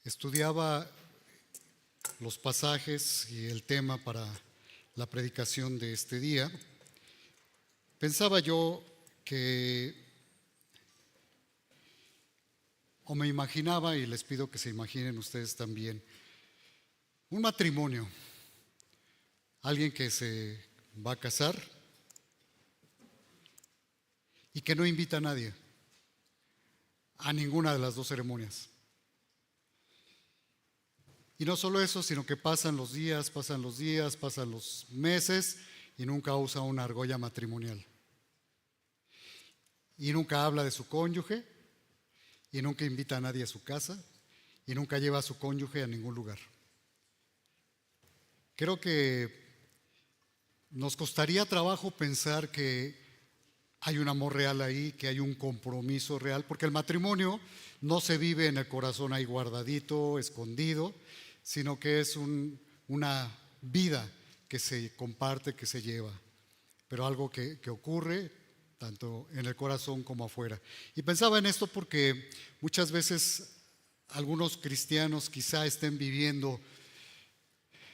Estudiaba los pasajes y el tema para la predicación de este día. Pensaba yo que, o me imaginaba, y les pido que se imaginen ustedes también, un matrimonio, alguien que se va a casar y que no invita a nadie a ninguna de las dos ceremonias. Y no solo eso, sino que pasan los días, pasan los meses y nunca usa una argolla matrimonial. Y nunca habla de su cónyuge, y nunca invita a nadie a su casa, y nunca lleva a su cónyuge a ningún lugar. Creo que nos costaría trabajo pensar que hay un amor real ahí, que hay un compromiso real, porque el matrimonio no se vive en el corazón ahí guardadito, escondido, sino que es una vida que se comparte, que se lleva, pero algo que ocurre tanto en el corazón como afuera. Y pensaba en esto porque muchas veces algunos cristianos quizá estén viviendo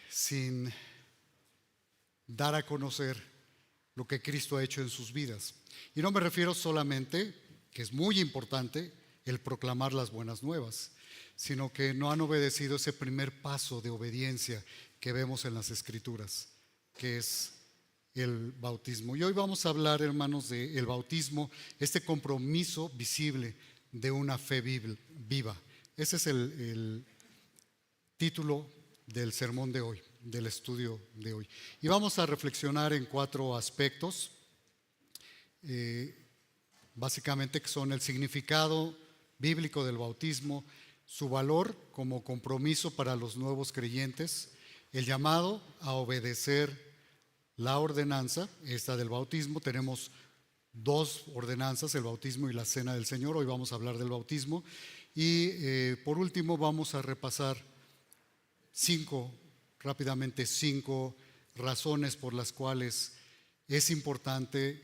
sin dar a conocer lo que Cristo ha hecho en sus vidas. Y no me refiero solamente, que es muy importante, el proclamar las buenas nuevas, sino que no han obedecido ese primer paso de obediencia que vemos en las Escrituras, que es el bautismo. Y hoy vamos a hablar, hermanos, del bautismo, este compromiso visible de una fe viva. Ese es el título del sermón de hoy, del estudio de hoy. Y vamos a reflexionar en 4 aspectos, básicamente, que son el significado bíblico del bautismo, su valor como compromiso para los nuevos creyentes, el llamado a obedecer la ordenanza, esta del bautismo. Tenemos 2 ordenanzas, el bautismo y la cena del Señor. Hoy vamos a hablar del bautismo. Y por último vamos a repasar 5 razones por las cuales es importante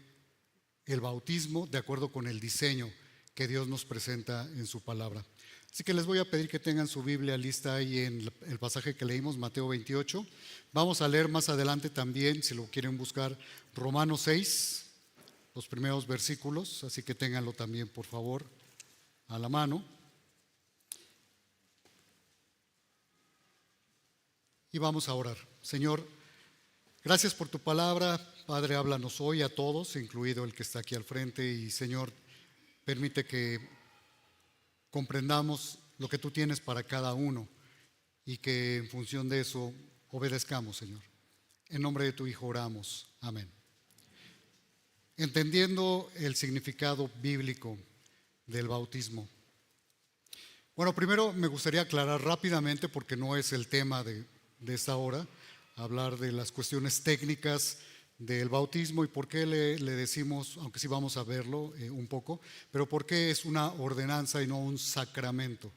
el bautismo de acuerdo con el diseño que Dios nos presenta en su palabra. Así que les voy a pedir que tengan su Biblia lista ahí en el pasaje que leímos, Mateo 28. Vamos a leer más adelante también, si lo quieren buscar, Romanos 6, los primeros versículos, así que ténganlo también, por favor, a la mano. Y vamos a orar. Señor, gracias por tu palabra. Padre, háblanos hoy a todos, incluido el que está aquí al frente. Y Señor, permite que comprendamos lo que tú tienes para cada uno y que en función de eso obedezcamos, Señor. En nombre de tu Hijo oramos. Amén. Entendiendo el significado bíblico del bautismo. Bueno, primero me gustaría aclarar rápidamente, porque no es el tema de esta hora, hablar de las cuestiones técnicas del bautismo y por qué le decimos, aunque sí vamos a verlo un poco, pero por qué es una ordenanza y no un sacramento.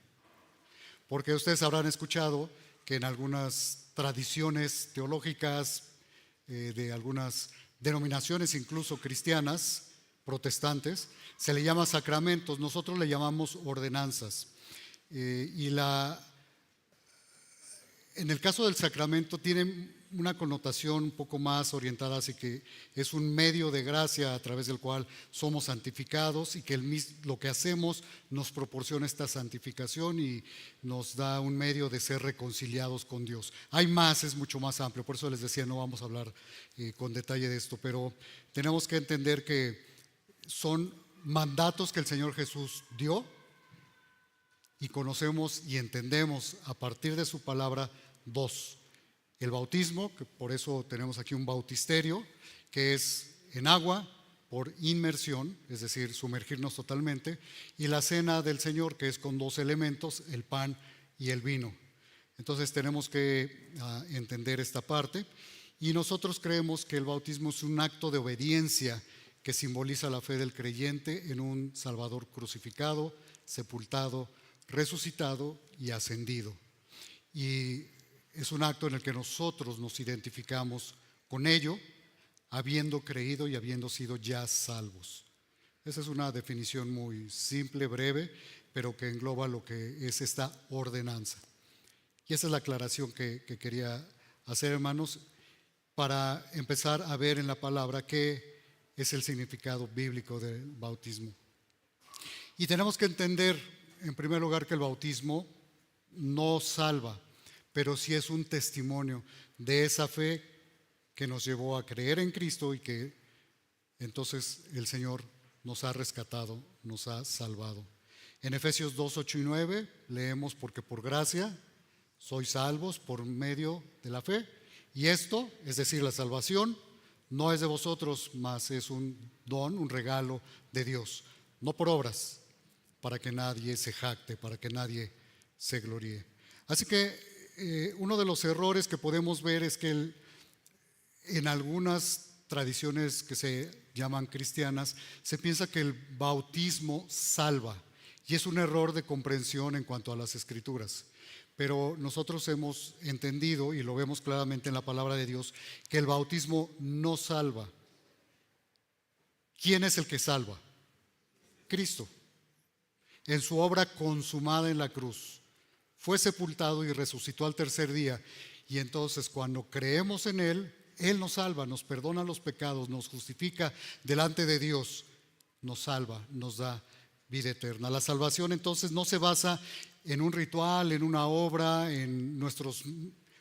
Porque ustedes habrán escuchado que en algunas tradiciones teológicas de algunas denominaciones, incluso cristianas, protestantes, se le llama sacramentos. Nosotros le llamamos ordenanzas. En el caso del sacramento tiene una connotación un poco más orientada, así que es un medio de gracia a través del cual somos santificados y que lo que hacemos nos proporciona esta santificación y nos da un medio de ser reconciliados con Dios. Hay más, es mucho más amplio, por eso les decía, no vamos a hablar con detalle de esto, pero tenemos que entender que son mandatos que el Señor Jesús dio y conocemos y entendemos a partir de su palabra 2. El bautismo, que por eso tenemos aquí un bautisterio, que es en agua por inmersión, es decir, sumergirnos totalmente, y la cena del Señor, que es con 2 elementos, el pan y el vino. Entonces tenemos que entender esta parte, y nosotros creemos que el bautismo es un acto de obediencia que simboliza la fe del creyente en un Salvador crucificado, sepultado, resucitado y ascendido. Y es un acto en el que nosotros nos identificamos con ello, habiendo creído y habiendo sido ya salvos. Esa es una definición muy simple, breve, pero que engloba lo que es esta ordenanza. Y esa es la aclaración que quería hacer, hermanos, para empezar a ver en la palabra qué es el significado bíblico del bautismo. Y tenemos que entender, en primer lugar, que el bautismo no salva, pero sí es un testimonio de esa fe que nos llevó a creer en Cristo y que entonces el Señor nos ha rescatado, nos ha salvado. En Efesios 2, 8 y 9 leemos: porque por gracia sois salvos por medio de la fe. Y esto, es decir, la salvación, no es de vosotros, mas es un don, un regalo de Dios, no por obras, para que nadie se jacte, para que nadie se gloríe. Así que uno de los errores que podemos ver es que en algunas tradiciones que se llaman cristianas se piensa que el bautismo salva, y es un error de comprensión en cuanto a las Escrituras. Pero nosotros hemos entendido, y lo vemos claramente en la palabra de Dios, que el bautismo no salva. ¿Quién es el que salva? Cristo. En su obra consumada en la cruz, fue sepultado y resucitó al tercer día. Y entonces, cuando creemos en Él, Él nos salva, nos perdona los pecados, nos justifica delante de Dios, nos salva, nos da vida eterna. La salvación entonces no se basa en un ritual, en una obra, en nuestros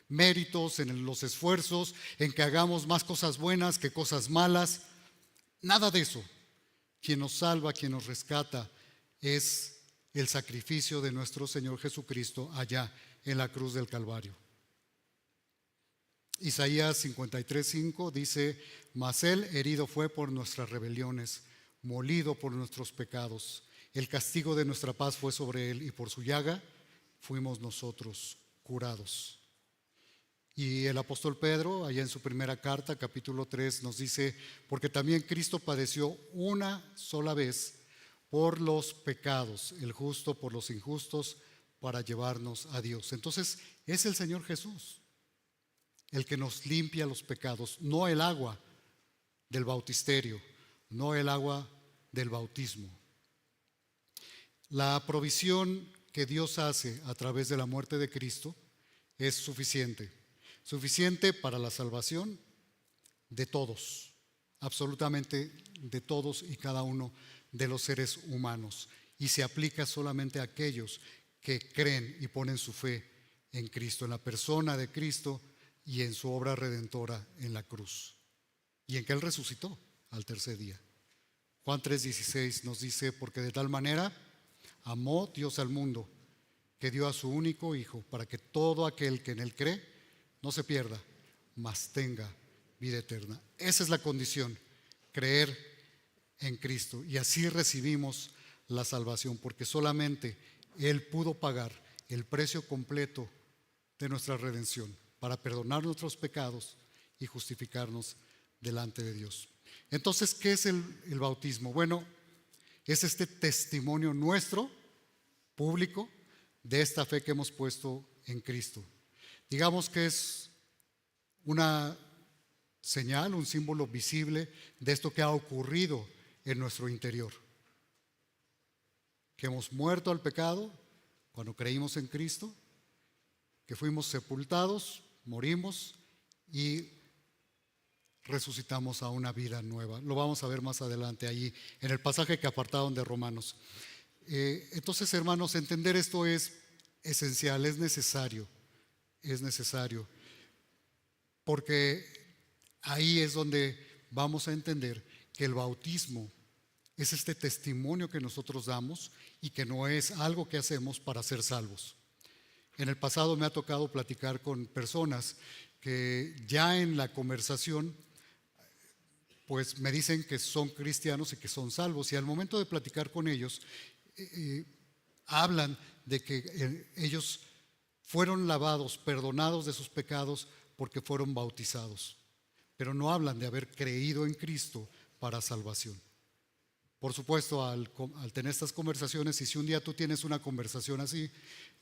méritos, en los esfuerzos, en que hagamos más cosas buenas que cosas malas. Nada de eso. Quien nos salva, quien nos rescata, es el sacrificio de nuestro Señor Jesucristo allá en la cruz del Calvario. Isaías 53:5 dice: mas Él herido fue por nuestras rebeliones, molido por nuestros pecados. El castigo de nuestra paz fue sobre Él, y por su llaga fuimos nosotros curados. Y el apóstol Pedro, allá en su primera carta, capítulo 3, nos dice: porque también Cristo padeció una sola vez por los pecados, el justo por los injustos, para llevarnos a Dios. Entonces es el Señor Jesús el que nos limpia los pecados, no el agua del bautisterio, no el agua del bautismo. La provisión que Dios hace a través de la muerte de Cristo es suficiente para la salvación de todos, absolutamente de todos y cada uno de los seres humanos, y se aplica solamente a aquellos que creen y ponen su fe en Cristo, en la persona de Cristo y en su obra redentora en la cruz, y en que Él resucitó al tercer día. Juan 3:16 nos dice: porque de tal manera amó Dios al mundo, que dio a su único Hijo, para que todo aquel que en Él cree no se pierda, mas tenga vida eterna. Esa es la condición, creer en Cristo, y así recibimos la salvación, porque solamente Él pudo pagar el precio completo de nuestra redención, para perdonar nuestros pecados y justificarnos delante de Dios. Entonces, ¿qué es el bautismo? Bueno, es este testimonio nuestro, público, de esta fe que hemos puesto en Cristo. Digamos que es una señal, un símbolo visible de esto que ha ocurrido en nuestro interior. Que hemos muerto al pecado cuando creímos en Cristo, que fuimos sepultados, morimos y resucitamos a una vida nueva. Lo vamos a ver más adelante allí en el pasaje que apartaron de Romanos. Entonces, hermanos, entender esto es esencial, es necesario, porque ahí es donde vamos a entender que el bautismo es este testimonio que nosotros damos y que no es algo que hacemos para ser salvos. En el pasado me ha tocado platicar con personas que ya en la conversación pues me dicen que son cristianos y que son salvos, y al momento de platicar con ellos hablan de que ellos fueron lavados, perdonados de sus pecados porque fueron bautizados, pero no hablan de haber creído en Cristo para salvación. por supuesto, al tener estas conversaciones, y si un día tú tienes una conversación así,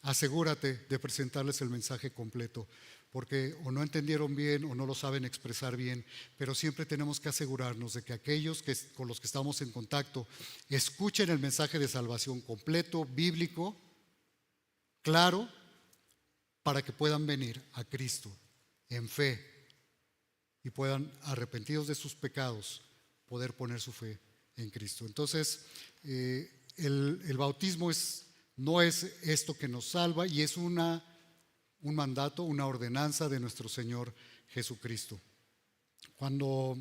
asegúrate de presentarles el mensaje completo, porque o no entendieron bien o no lo saben expresar bien, pero siempre tenemos que asegurarnos de que aquellos con los que estamos en contacto escuchen el mensaje de salvación completo, bíblico, claro, para que puedan venir a Cristo en fe y puedan, arrepentidos de sus pecados, poder poner su fe en Cristo. Entonces, el bautismo no es esto que nos salva, y es un mandato, una ordenanza de nuestro Señor Jesucristo. No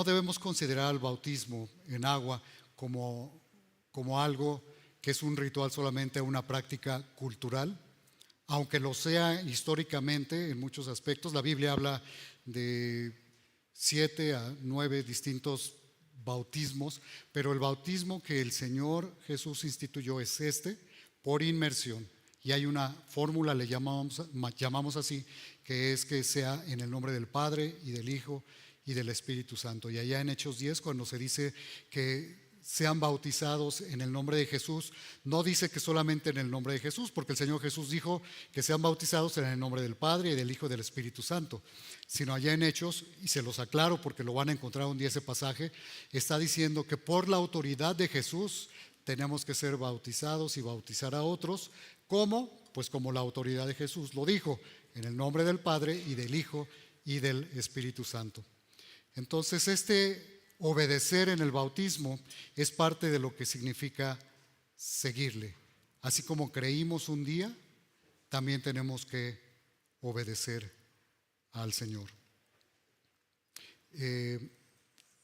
debemos considerar el bautismo en agua como algo que es un ritual, solamente una práctica cultural, aunque lo sea históricamente en muchos aspectos. La Biblia habla de 7 a 9 distintos bautismos, pero el bautismo que el Señor Jesús instituyó es por inmersión. Y hay una fórmula, le llamamos así, que es que sea en el nombre del Padre y del Hijo y del Espíritu Santo. Y allá en Hechos 10, cuando se dice que sean bautizados en el nombre de Jesús, no dice que solamente en el nombre de Jesús, porque el Señor Jesús dijo que sean bautizados en el nombre del Padre y del Hijo y del Espíritu Santo, sino allá en Hechos, y se los aclaro porque lo van a encontrar un día ese pasaje, está diciendo que por la autoridad de Jesús tenemos que ser bautizados y bautizar a otros. ¿Cómo? Pues como la autoridad de Jesús lo dijo, en el nombre del Padre y del Hijo y del Espíritu Santo. Entonces, obedecer en el bautismo es parte de lo que significa seguirle. Así como creímos un día, también tenemos que obedecer al Señor.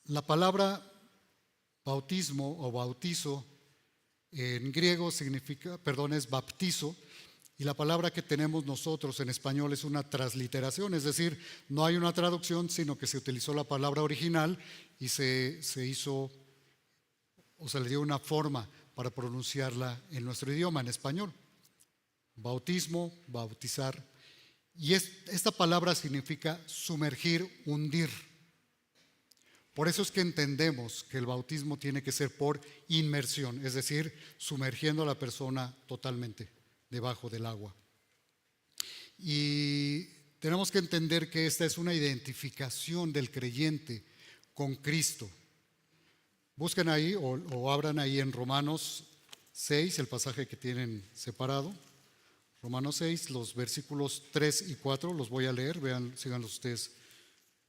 La palabra bautismo o bautizo en griego es baptizo, y la palabra que tenemos nosotros en español es una transliteración, es decir, no hay una traducción, sino que se utilizó la palabra original y se hizo, o se le dio una forma para pronunciarla en nuestro idioma, en español. Bautismo, bautizar. Y esta palabra significa sumergir, hundir. Por eso es que entendemos que el bautismo tiene que ser por inmersión, es decir, sumergiendo a la persona totalmente debajo del agua. Y tenemos que entender que esta es una identificación del creyente con Cristo. Busquen ahí o abran ahí en Romanos 6, el pasaje que tienen separado. Romanos 6, los versículos 3 y 4, los voy a leer, vean, síganlos ustedes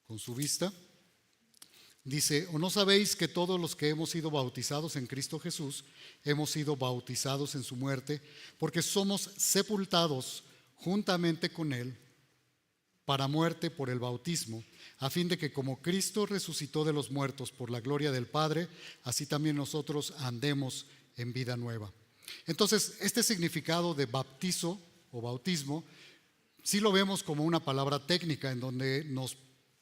con su vista. Dice: ¿o no sabéis que todos los que hemos sido bautizados en Cristo Jesús hemos sido bautizados en su muerte? Porque somos sepultados juntamente con Él para muerte por el bautismo, a fin de que como Cristo resucitó de los muertos por la gloria del Padre, así también nosotros andemos en vida nueva. Entonces, este significado de bautizo o bautismo sí lo vemos como una palabra técnica en donde nos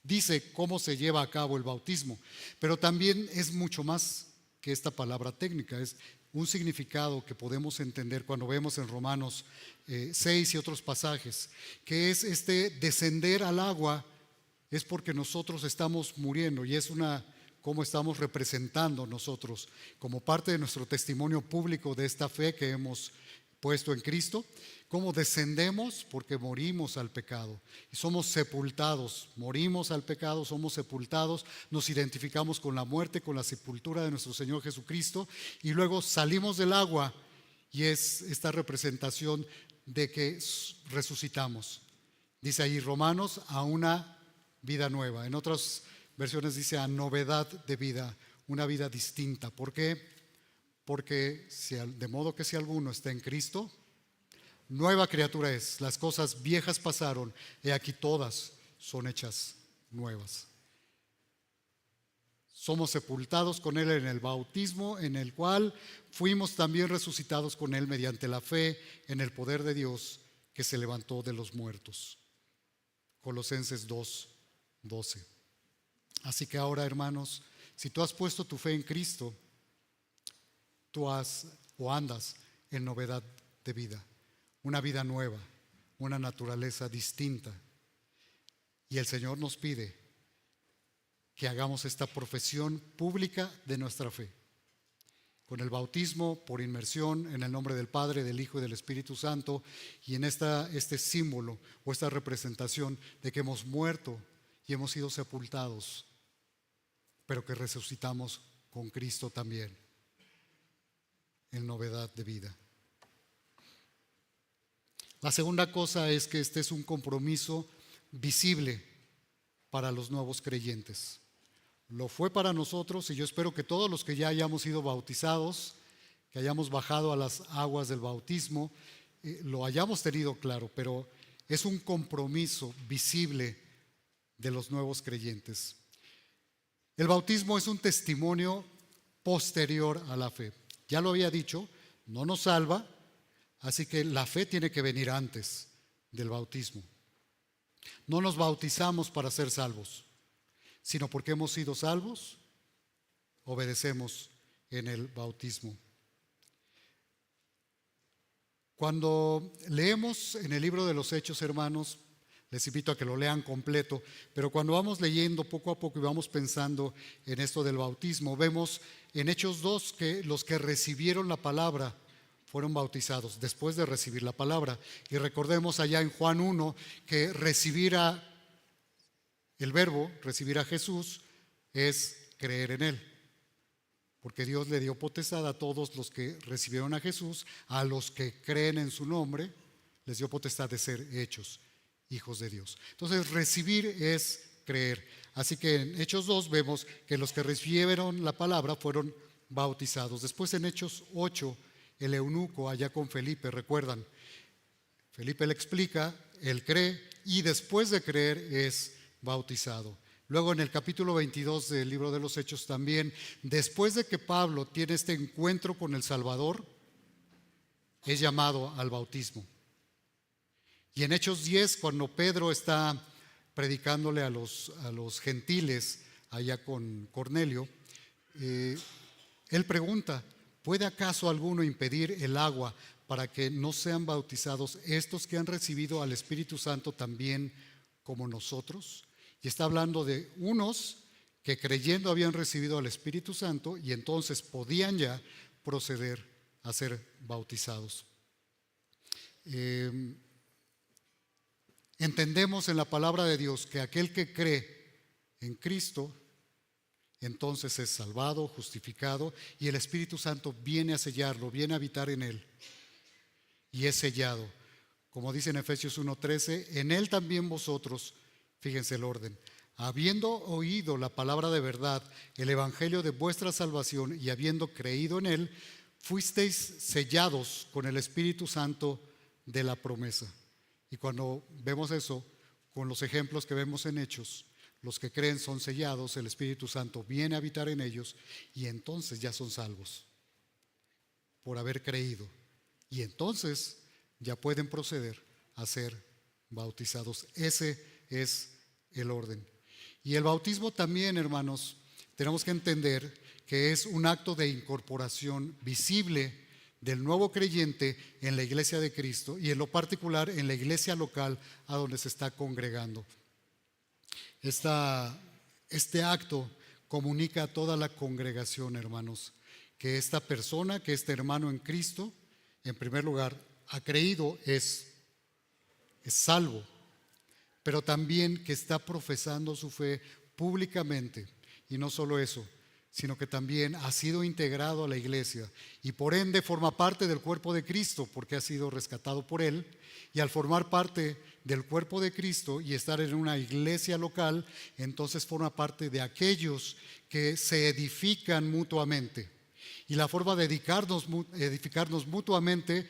dice cómo se lleva a cabo el bautismo, pero también es mucho más que esta palabra técnica. Es un significado que podemos entender cuando vemos en Romanos 6 y otros pasajes, que es descender al agua, es porque nosotros estamos muriendo, y es cómo estamos representando nosotros como parte de nuestro testimonio público de esta fe que hemos puesto en Cristo. Cómo descendemos porque morimos al pecado y somos sepultados, morimos al pecado, somos sepultados, nos identificamos con la muerte, con la sepultura de nuestro Señor Jesucristo, y luego salimos del agua, y es esta representación de que resucitamos. Dice ahí Romanos, a una vida nueva. En otras versiones dice a novedad de vida, una vida distinta. ¿Por qué? Porque de modo que si alguno está en Cristo, nueva criatura es. Las cosas viejas pasaron, y aquí todas son hechas nuevas. Somos sepultados con Él en el bautismo, en el cual fuimos también resucitados con Él mediante la fe en el poder de Dios que se levantó de los muertos. Colosenses 2:12. Así que ahora, hermanos, si tú has puesto tu fe en Cristo, tú andas en novedad de vida, una vida nueva, una naturaleza distinta. Y el Señor nos pide que hagamos esta profesión pública de nuestra fe. Con el bautismo por inmersión en el nombre del Padre, del Hijo y del Espíritu Santo, y en este símbolo o esta representación de que hemos muerto y hemos sido sepultados, pero que resucitamos con Cristo también, en novedad de vida. La segunda cosa es que este es un compromiso visible para los nuevos creyentes. Lo fue para nosotros, y yo espero que todos los que ya hayamos sido bautizados, que hayamos bajado a las aguas del bautismo, lo hayamos tenido claro, pero es un compromiso visible de los nuevos creyentes. El bautismo es un testimonio posterior a la fe. Ya lo había dicho, no nos salva, así que la fe tiene que venir antes del bautismo. No nos bautizamos para ser salvos, sino porque hemos sido salvos, obedecemos en el bautismo. Cuando leemos en el libro de los Hechos, hermanos, les invito a que lo lean completo, pero cuando vamos leyendo poco a poco y vamos pensando en esto del bautismo, vemos en Hechos 2 que los que recibieron la palabra fueron bautizados después de recibir la palabra. Y recordemos allá en Juan 1 que recibir el verbo, recibir a Jesús, es creer en Él. Porque Dios le dio potestad a todos los que recibieron a Jesús, a los que creen en su nombre, les dio potestad de ser hechos hijos de Dios. Entonces, recibir es creer. Así que en Hechos 2 vemos que los que recibieron la palabra fueron bautizados. Después en Hechos 8, el eunuco allá con Felipe, recuerdan, Felipe le explica, él cree y después de creer es bautizado. Luego en el capítulo 22 del libro de los Hechos también, después de que Pablo tiene este encuentro con el Salvador, es llamado al bautismo. Y en Hechos 10, cuando Pedro está predicándole a los gentiles allá con Cornelio, él pregunta, ¿puede acaso alguno impedir el agua para que no sean bautizados estos que han recibido al Espíritu Santo también como nosotros? Y está hablando de unos que creyendo habían recibido al Espíritu Santo y entonces podían ya proceder a ser bautizados. Entendemos en la palabra de Dios que aquel que cree en Cristo, entonces es salvado, justificado, y el Espíritu Santo viene a sellarlo, viene a habitar en él, y es sellado. Como dice en Efesios 1:13, en él también vosotros, fíjense el orden, habiendo oído la palabra de verdad, el evangelio de vuestra salvación, y habiendo creído en él, fuisteis sellados con el Espíritu Santo de la promesa. Y cuando vemos eso, con los ejemplos que vemos en Hechos, los que creen son sellados, el Espíritu Santo viene a habitar en ellos y entonces ya son salvos por haber creído. Y entonces ya pueden proceder a ser bautizados. Ese es el orden. Y el bautismo también, hermanos, tenemos que entender que es un acto de incorporación visible del nuevo creyente en la iglesia de Cristo y en lo particular en la iglesia local a donde se está congregando. Este acto comunica a toda la congregación, hermanos, que esta persona, que este hermano en Cristo, en primer lugar, ha creído, es salvo, pero también que está profesando su fe públicamente. Y no solo eso, sino que también ha sido integrado a la iglesia y por ende forma parte del cuerpo de Cristo porque ha sido rescatado por Él. Y al formar parte del cuerpo de Cristo y estar en una iglesia local, entonces forma parte de aquellos que se edifican mutuamente. Y la forma de edificarnos mutuamente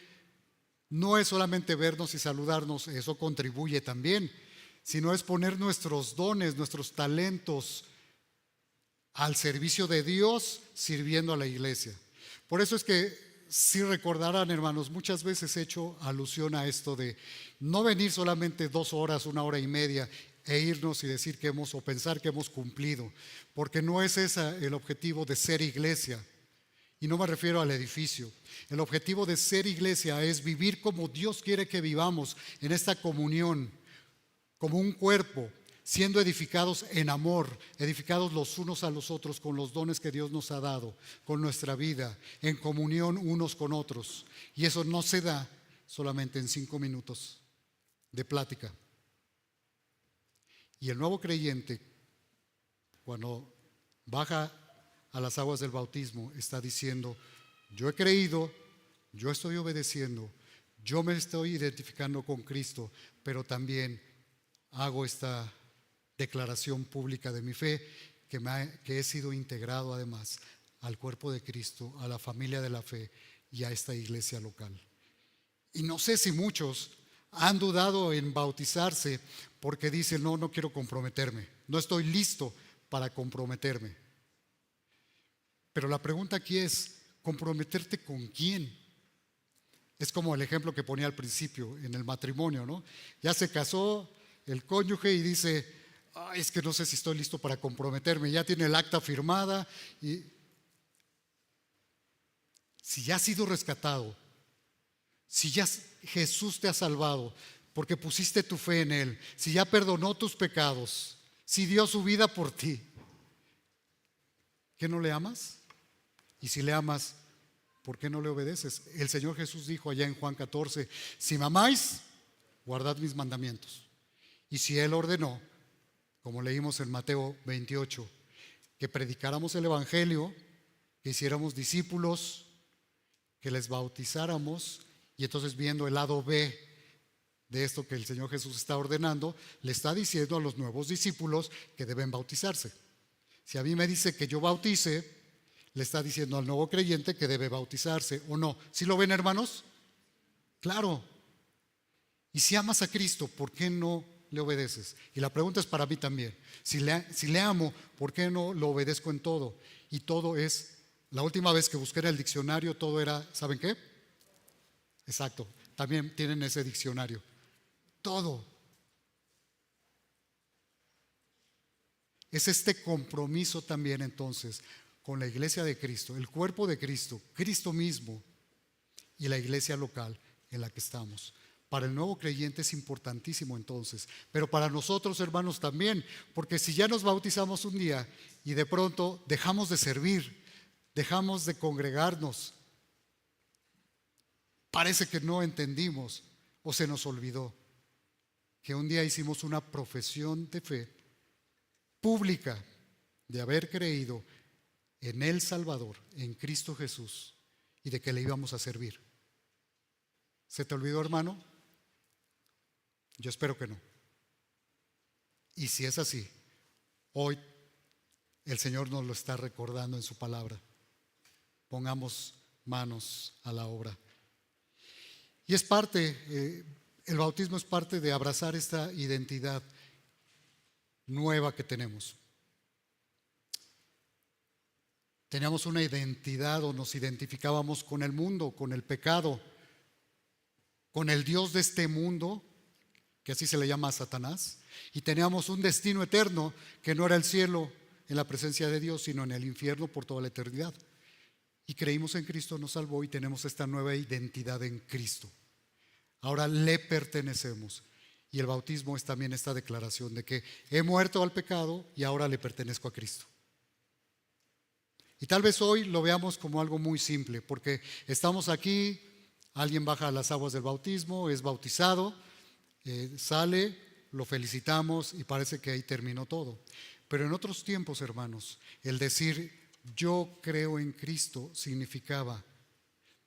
no es solamente vernos y saludarnos, eso contribuye también, sino es poner nuestros dones, nuestros talentos al servicio de Dios, sirviendo a la iglesia. Por eso es que, si recordarán, hermanos, muchas veces he hecho alusión a esto de no venir solamente 2 horas, 1 hora y media e irnos y decir que o pensar que hemos cumplido, porque no es ese el objetivo de ser iglesia. Y no me refiero al edificio. El objetivo de ser iglesia es vivir como Dios quiere que vivamos, en esta comunión, como un cuerpo, siendo edificados en amor, edificados los unos a los otros con los dones que Dios nos ha dado, con nuestra vida, en comunión unos con otros. Y eso no se da solamente en 5 minutos de plática. Y el nuevo creyente, cuando baja a las aguas del bautismo, está diciendo: yo he creído, yo estoy obedeciendo, yo me estoy identificando con Cristo, pero también hago esta declaración pública de mi fe, que he sido integrado además al cuerpo de Cristo, a la familia de la fe y a esta iglesia local. Y no sé si muchos han dudado en bautizarse porque dicen: no quiero comprometerme, no estoy listo para comprometerme. Pero la pregunta aquí es: ¿comprometerte con quién? Es como el ejemplo que ponía al principio en el matrimonio, ¿no? Ya se casó el cónyuge y dice: es que no sé si estoy listo para comprometerme. Ya tiene el acta firmada. Y si ya has sido rescatado, si ya Jesús te ha salvado porque pusiste tu fe en Él, si ya perdonó tus pecados, si dio su vida por ti, ¿qué no le amas? Y si le amas, ¿por qué no le obedeces? El Señor Jesús dijo allá en Juan 14: si me amáis, guardad mis mandamientos. Y si Él ordenó, como leímos en Mateo 28, que predicáramos el Evangelio, que hiciéramos discípulos, que les bautizáramos. Y entonces, viendo el lado B de esto que el Señor Jesús está ordenando, le está diciendo a los nuevos discípulos que deben bautizarse. Si a mí me dice que yo bautice, le está diciendo al nuevo creyente que debe bautizarse, ¿o no? ¿Sí lo ven, hermanos? Claro. Y si amas a Cristo, ¿por qué no le obedeces? Y la pregunta es para mí también. Si le amo, ¿por qué no lo obedezco en todo? Y todo es, la última vez que busqué en el diccionario, todo era, ¿saben qué? Exacto, también tienen ese diccionario. Todo. Es este compromiso también entonces con la iglesia de Cristo, el cuerpo de Cristo, Cristo mismo y la iglesia local en la que estamos. Para el nuevo creyente es importantísimo entonces, pero para nosotros, hermanos, también, porque si ya nos bautizamos un día y de pronto dejamos de servir, dejamos de congregarnos, parece que no entendimos o se nos olvidó que un día hicimos una profesión de fe pública de haber creído en el Salvador, en Cristo Jesús, y de que le íbamos a servir. ¿Se te olvidó, hermano? Yo espero que no. Y si es así, hoy el Señor nos lo está recordando en su palabra. Pongamos manos a la obra. Y es parte, el bautismo es parte de abrazar esta identidad nueva que tenemos. Teníamos una identidad, o nos identificábamos con el mundo, con el pecado, con el Dios de este mundo, que así se le llama a Satanás, y teníamos un destino eterno que no era el cielo en la presencia de Dios, sino en el infierno por toda la eternidad. Y creímos en Cristo, nos salvó y tenemos esta nueva identidad en Cristo. Ahora le pertenecemos. Y el bautismo es también esta declaración de que he muerto al pecado y ahora le pertenezco a Cristo. Y tal vez hoy lo veamos como algo muy simple, porque estamos aquí, alguien baja a las aguas del bautismo, es bautizado, sale, lo felicitamos y parece que ahí terminó todo. Pero en otros tiempos, hermanos, el decir yo creo en Cristo significaba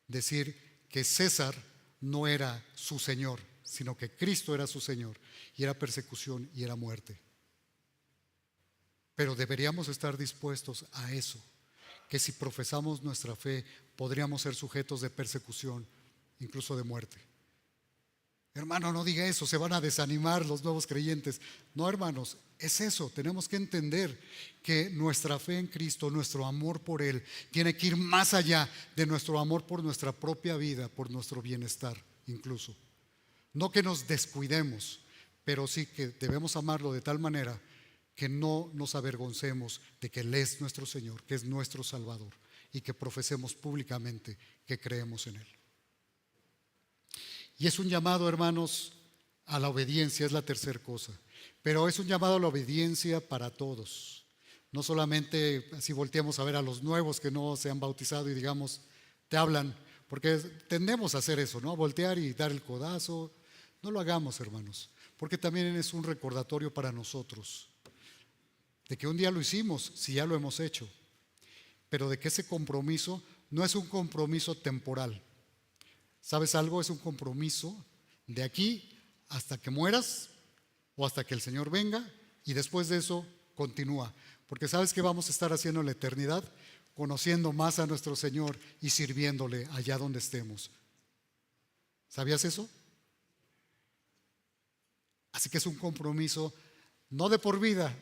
decir que César no era su Señor, sino que Cristo era su Señor, y era persecución y era muerte. Pero deberíamos estar dispuestos a eso, que si profesamos nuestra fe podríamos ser sujetos de persecución, incluso de muerte. Hermano, no diga eso, se van a desanimar los nuevos creyentes. No, hermanos, es eso, tenemos que entender que nuestra fe en Cristo, nuestro amor por Él, tiene que ir más allá de nuestro amor por nuestra propia vida, por nuestro bienestar incluso. No que nos descuidemos, pero sí que debemos amarlo de tal manera que no nos avergoncemos de que Él es nuestro Señor, que es nuestro Salvador, y que profesemos públicamente que creemos en Él. Y es un llamado, hermanos, a la obediencia, es la tercera cosa. Pero es un llamado a la obediencia para todos. No solamente así volteamos a ver a los nuevos que no se han bautizado y digamos, te hablan, porque tendemos a hacer eso, ¿no? A voltear y dar el codazo. No lo hagamos, hermanos, porque también es un recordatorio para nosotros de que un día lo hicimos, si ya lo hemos hecho, pero de que ese compromiso no es un compromiso temporal. ¿Sabes algo? Es un compromiso de aquí hasta que mueras o hasta que el Señor venga, y después de eso continúa. Porque ¿sabes qué vamos a estar haciendo en la eternidad? Conociendo más a nuestro Señor y sirviéndole allá donde estemos. ¿Sabías eso? Así que es un compromiso no de por vida,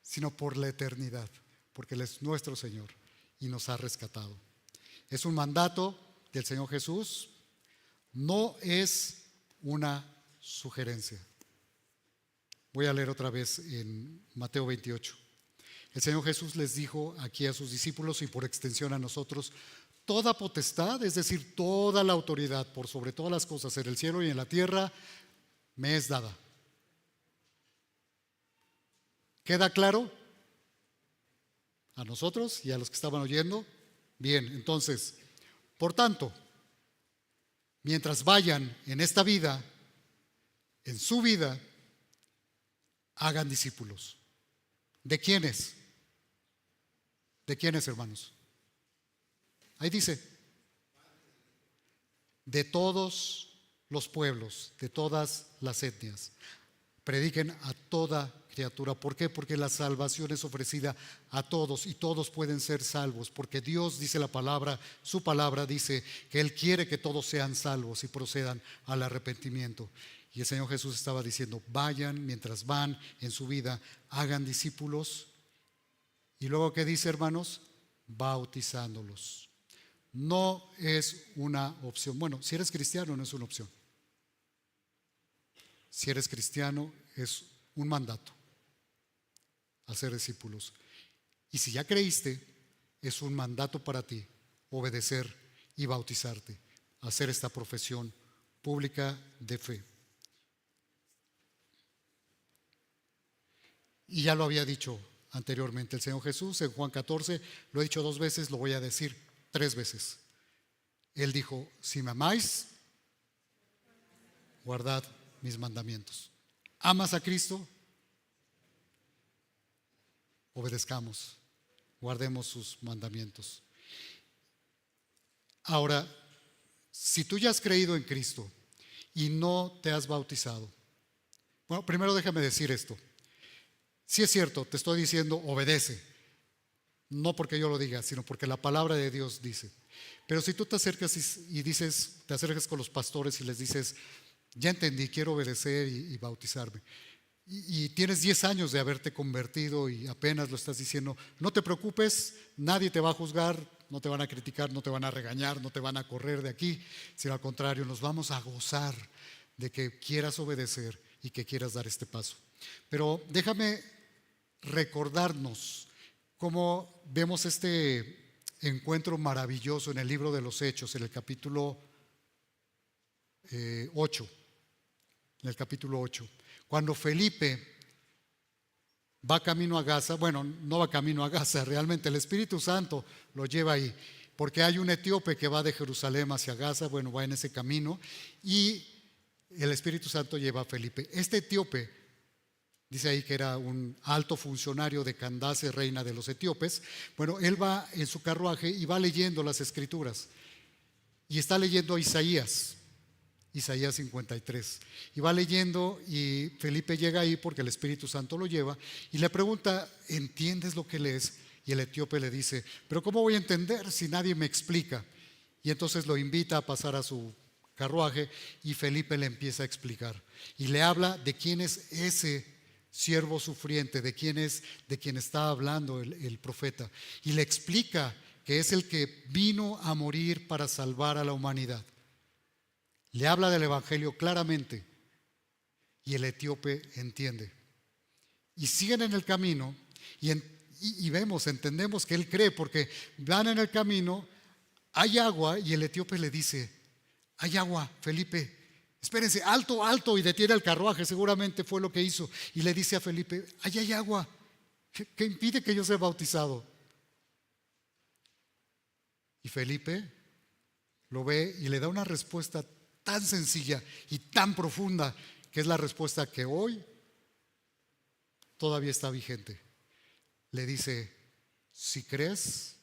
sino por la eternidad, porque Él es nuestro Señor y nos ha rescatado. Es un mandato del Señor Jesús, no es una sugerencia. Voy a leer otra vez en Mateo 28. El Señor Jesús les dijo aquí a sus discípulos y por extensión a nosotros: toda potestad, es decir, toda la autoridad por sobre todas las cosas en el cielo y en la tierra, me es dada. ¿Queda claro? ¿A nosotros y a los que estaban oyendo? Bien, entonces, por tanto, mientras vayan en esta vida, en su vida, hagan discípulos. ¿De quiénes? ¿De quiénes, hermanos? Ahí dice, de todos los pueblos, de todas las etnias. Prediquen a toda criatura. ¿Por qué? Porque la salvación es ofrecida a todos y todos pueden ser salvos, porque Dios, dice la palabra, su palabra dice que Él quiere que todos sean salvos y procedan al arrepentimiento. Y el Señor Jesús estaba diciendo, vayan mientras van en su vida, hagan discípulos. Y luego, ¿qué dice, hermanos? Bautizándolos. No es una opción. Bueno, si eres cristiano no es una opción. Si eres cristiano es un mandato hacer discípulos. Y si ya creíste, es un mandato para ti obedecer y bautizarte, hacer esta profesión pública de fe. Y ya lo había dicho anteriormente el Señor Jesús en Juan 14, lo he dicho 2 veces, lo voy a decir 3 veces. Él dijo, si me amáis, guardad mis mandamientos. ¿Amas a Cristo? Obedezcamos, guardemos sus mandamientos. Ahora, si tú ya has creído en Cristo y no te has bautizado, bueno, primero déjame decir esto. Sí es cierto, te estoy diciendo obedece, no porque yo lo diga, sino porque la palabra de Dios dice. Pero si tú te acercas y dices, te acercas con los pastores y les dices, ya entendí, quiero obedecer y bautizarme, y tienes 10 años de haberte convertido y apenas lo estás diciendo, no te preocupes, nadie te va a juzgar, no te van a criticar, no te van a regañar, no te van a correr de aquí, sino al contrario, nos vamos a gozar de que quieras obedecer y que quieras dar este paso. Pero déjame recordarnos cómo vemos este encuentro maravilloso en el libro de los Hechos, en el capítulo 8. En el capítulo 8, cuando Felipe va camino a Gaza, bueno, no va camino a Gaza, realmente el Espíritu Santo lo lleva ahí, porque hay un etíope que va de Jerusalén hacia Gaza, bueno, va en ese camino, y el Espíritu Santo lleva a Felipe. Este etíope, dice ahí que era un alto funcionario de Candace, reina de los etíopes, bueno, él va en su carruaje y va leyendo las Escrituras, y está leyendo Isaías 53, y va leyendo y Felipe llega ahí porque el Espíritu Santo lo lleva y le pregunta, ¿entiendes lo que lees? Y el etíope le dice, pero ¿cómo voy a entender si nadie me explica? Y entonces lo invita a pasar a su carruaje y Felipe le empieza a explicar y le habla de quién es ese siervo sufriente, de quién está hablando el profeta, y le explica que es el que vino a morir para salvar a la humanidad. Le habla del Evangelio claramente y el etíope entiende. Y siguen en el camino y entendemos que él cree porque van en el camino, hay agua y el etíope le dice, hay agua, Felipe, Espérense, alto, alto, y detiene el carruaje, seguramente fue lo que hizo. Y le dice a Felipe, ahí hay agua, ¿qué impide que yo sea bautizado? Y Felipe lo ve y le da una respuesta tan sencilla y tan profunda, que es la respuesta que hoy todavía está vigente. Le dice, si crees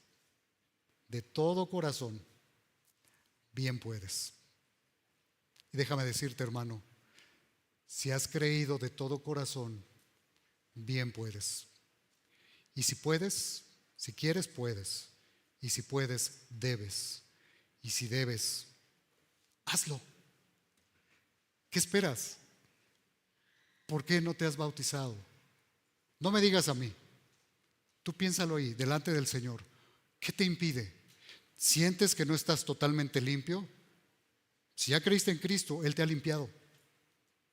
de todo corazón, bien puedes. Y déjame decirte, hermano, si has creído de todo corazón, bien puedes. Y si puedes, si quieres, puedes. Y si puedes, debes. Y si debes, hazlo. ¿Qué esperas? ¿Por qué no te has bautizado? No me digas a mí. Tú piénsalo ahí, delante del Señor. ¿Qué te impide? ¿Sientes que no estás totalmente limpio? Si ya creíste en Cristo, Él te ha limpiado.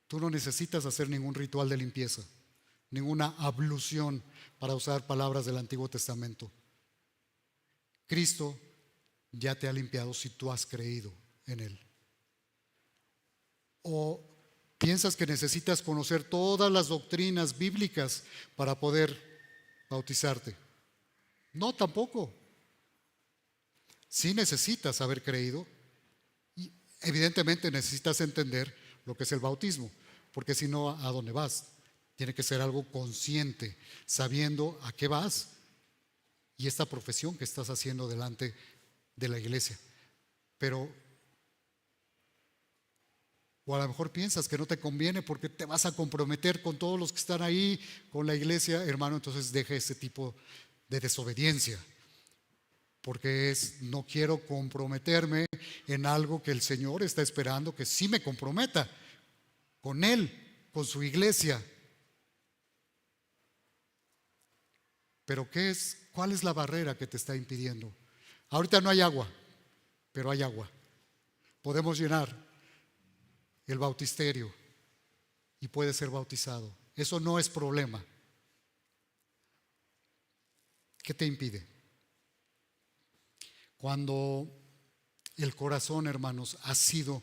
Tú no necesitas hacer ningún ritual de limpieza, ninguna ablución, para usar palabras del Antiguo Testamento. Cristo ya te ha limpiado si tú has creído en Él. ¿O piensas que necesitas conocer todas las doctrinas bíblicas para poder bautizarte? No, tampoco. Sí necesitas haber creído y evidentemente necesitas entender lo que es el bautismo, porque si no, ¿a dónde vas? Tiene que ser algo consciente, sabiendo a qué vas y esta profesión que estás haciendo delante de la iglesia. Pero, o a lo mejor piensas que no te conviene porque te vas a comprometer con todos los que están ahí, con la iglesia, hermano, entonces deja ese tipo de desobediencia. Porque no quiero comprometerme en algo que el Señor está esperando que sí me comprometa con Él, con su iglesia. Pero ¿cuál es la barrera que te está impidiendo? Ahorita no hay agua, pero hay agua. Podemos llenar el bautisterio y puede ser bautizado. Eso no es problema. ¿Qué te impide? Cuando el corazón, hermanos, ha sido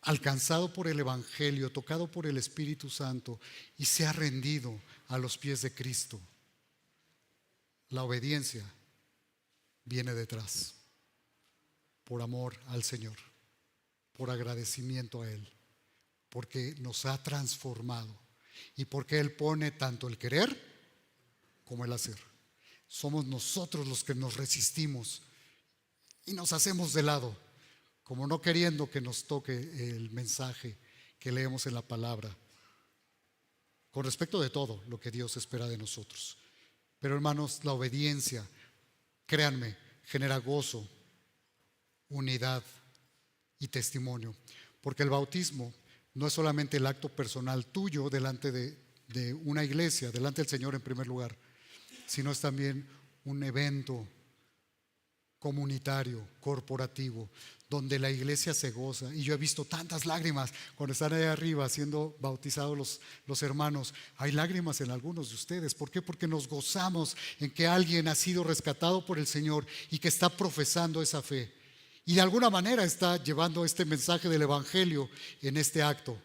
alcanzado por el Evangelio, tocado por el Espíritu Santo y se ha rendido a los pies de Cristo, la obediencia viene detrás, por amor al Señor, por agradecimiento a Él, porque nos ha transformado y porque Él pone tanto el querer como el hacer. Somos nosotros los que nos resistimos y nos hacemos de lado, como no queriendo que nos toque el mensaje que leemos en la palabra, con respecto de todo lo que Dios espera de nosotros. Pero hermanos, la obediencia, créanme, genera gozo, unidad y testimonio, porque el bautismo no es solamente el acto personal tuyo delante de una iglesia, delante del Señor en primer lugar, sino es también un evento comunitario, corporativo, donde la iglesia se goza. Y yo he visto tantas lágrimas cuando están ahí arriba siendo bautizados los hermanos. Hay lágrimas en algunos de ustedes. ¿Por qué? Porque nos gozamos en que alguien ha sido rescatado por el Señor y que está profesando esa fe. Y de alguna manera está llevando este mensaje del Evangelio en este acto.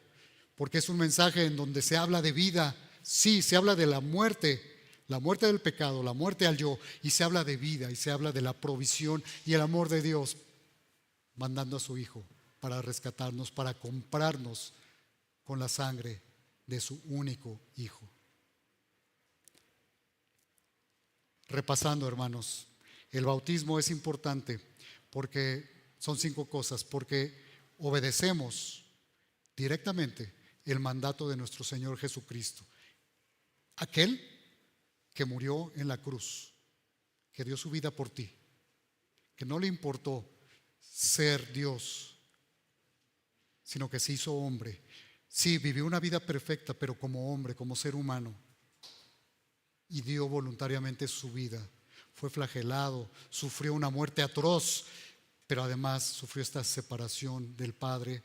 Porque es un mensaje en donde se habla de vida. Sí, se habla de la muerte del pecado, la muerte al yo, y se habla de vida y se habla de la provisión y el amor de Dios mandando a su Hijo para rescatarnos, para comprarnos con la sangre de su único Hijo. Repasando, hermanos, el bautismo es importante porque son 5 cosas, porque obedecemos directamente el mandato de nuestro Señor Jesucristo, aquel que murió en la cruz, que dio su vida por ti, que no le importó ser Dios, sino que se hizo hombre. Sí, vivió una vida perfecta, pero como hombre, como ser humano, y dio voluntariamente su vida. Fue flagelado, sufrió una muerte atroz, pero además sufrió esta separación del Padre.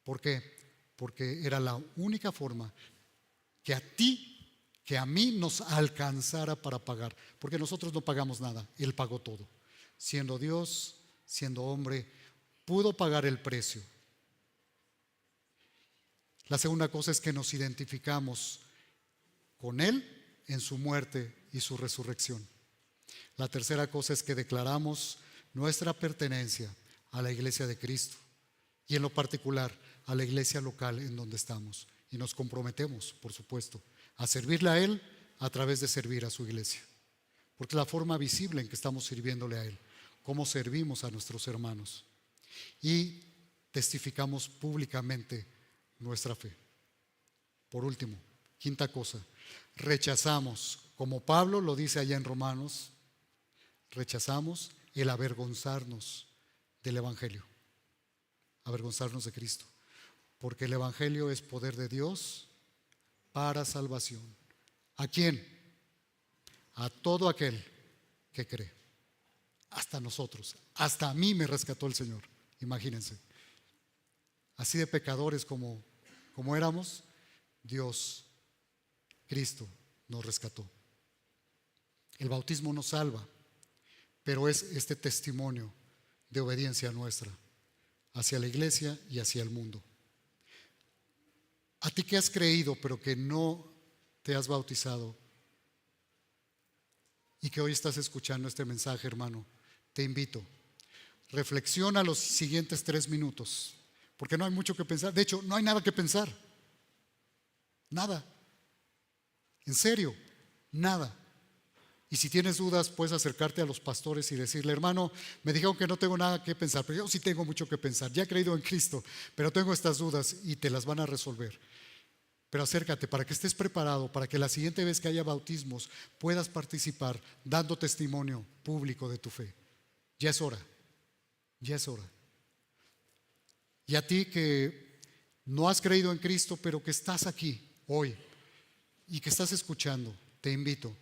¿Por qué? Porque era la única forma que a ti, que a mí nos alcanzara para pagar, porque nosotros no pagamos nada, Él pagó todo. Siendo Dios, siendo hombre, pudo pagar el precio La segunda cosa es que nos identificamos con Él en su muerte y su resurrección. La tercera cosa es que declaramos nuestra pertenencia a la iglesia de Cristo y en lo particular a la iglesia local en donde estamos. Y nos comprometemos, por supuesto, a servirle a Él a través de servir a su iglesia. Porque es la forma visible en que estamos sirviéndole a Él, cómo servimos a nuestros hermanos. Y testificamos públicamente nuestra fe. Por último, quinta cosa, rechazamos, como Pablo lo dice allá en Romanos, rechazamos el avergonzarnos del Evangelio, avergonzarnos de Cristo, porque el Evangelio es poder de Dios para salvación. ¿A quién? A todo aquel que cree. Hasta nosotros, hasta a mí me rescató el Señor, imagínense. Así de pecadores como éramos, Dios, Cristo, nos rescató. El bautismo nos salva, pero es este testimonio de obediencia nuestra hacia la iglesia y hacia el mundo. A ti que has creído pero que no te has bautizado y que hoy estás escuchando este mensaje, hermano, te invito, reflexiona los siguientes 3 minutos, porque no hay mucho que pensar. De hecho, no hay nada que pensar. Nada. En serio, nada. Y si tienes dudas, puedes acercarte a los pastores y decirle: hermano, me dijeron que no tengo nada que pensar, pero yo sí tengo mucho que pensar. Ya he creído en Cristo, pero tengo estas dudas, y te las van a resolver. Pero acércate para que estés preparado, para que la siguiente vez que haya bautismos puedas participar dando testimonio público de tu fe. Ya es hora, ya es hora. Y a ti que no has creído en Cristo, pero que estás aquí hoy y que estás escuchando, te invito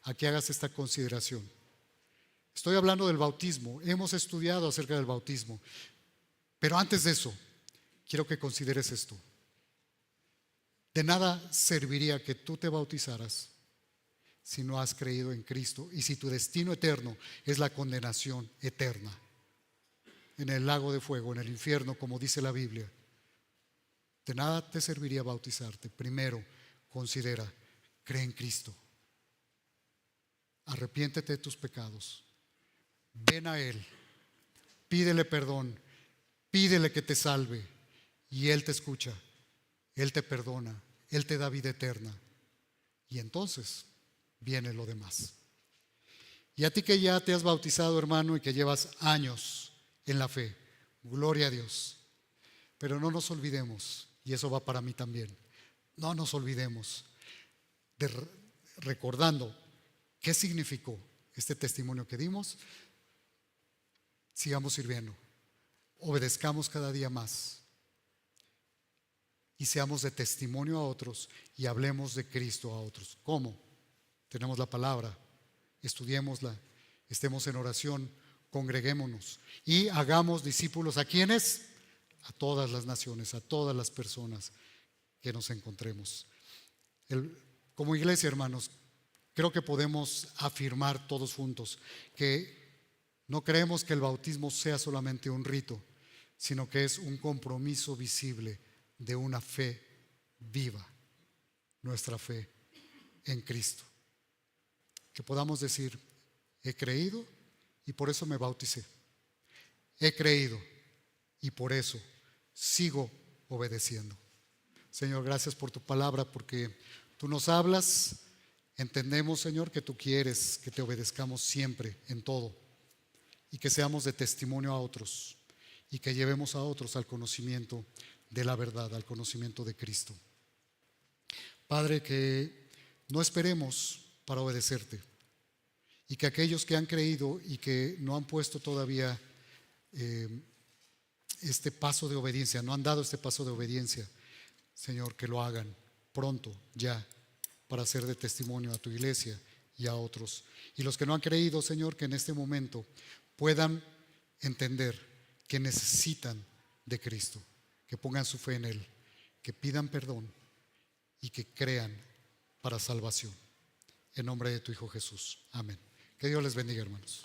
a que hagas esta consideración. Estoy hablando del bautismo, hemos estudiado acerca del bautismo, pero antes de eso, quiero que consideres esto. De nada serviría que tú te bautizaras si no has creído en Cristo y si tu destino eterno es la condenación eterna en el lago de fuego, en el infierno, como dice la Biblia. De nada te serviría bautizarte. Primero, considera, cree en Cristo. Arrepiéntete de tus pecados. Ven a Él. Pídele perdón. Pídele que te salve. Y Él te escucha. Él te perdona. Él te da vida eterna. Y entonces viene lo demás. Y a ti que ya te has bautizado, hermano, y que llevas años en la fe, gloria a Dios. Pero no nos olvidemos, y eso va para mí también, no nos olvidemos de recordando qué significó este testimonio que dimos. Sigamos sirviendo, obedezcamos cada día más y seamos de testimonio a otros y hablemos de Cristo a otros. ¿Cómo? Tenemos la palabra, estudiémosla, estemos en oración, congreguémonos y hagamos discípulos. ¿A quiénes? A todas las naciones, a todas las personas que nos encontremos. Como iglesia, hermanos, creo que podemos afirmar todos juntos que no creemos que el bautismo sea solamente un rito, sino que es un compromiso visible de una fe viva, nuestra fe en Cristo. Que podamos decir: he creído y por eso me bauticé. He creído y por eso sigo obedeciendo. Señor, gracias por tu palabra, porque tú nos hablas. Entendemos, Señor, que tú quieres que te obedezcamos siempre, en todo, y que seamos de testimonio a otros y que llevemos a otros al conocimiento de la verdad, al conocimiento de Cristo. Padre, que no esperemos para obedecerte y que aquellos que han creído y que no han puesto todavía este paso de obediencia, no han dado este paso de obediencia, Señor, que lo hagan pronto, ya, para ser de testimonio a tu iglesia y a otros. Y los que no han creído, Señor, que en este momento puedan entender que necesitan de Cristo, que pongan su fe en Él, que pidan perdón y que crean para salvación. En nombre de tu Hijo Jesús. Amén. Que Dios les bendiga, hermanos.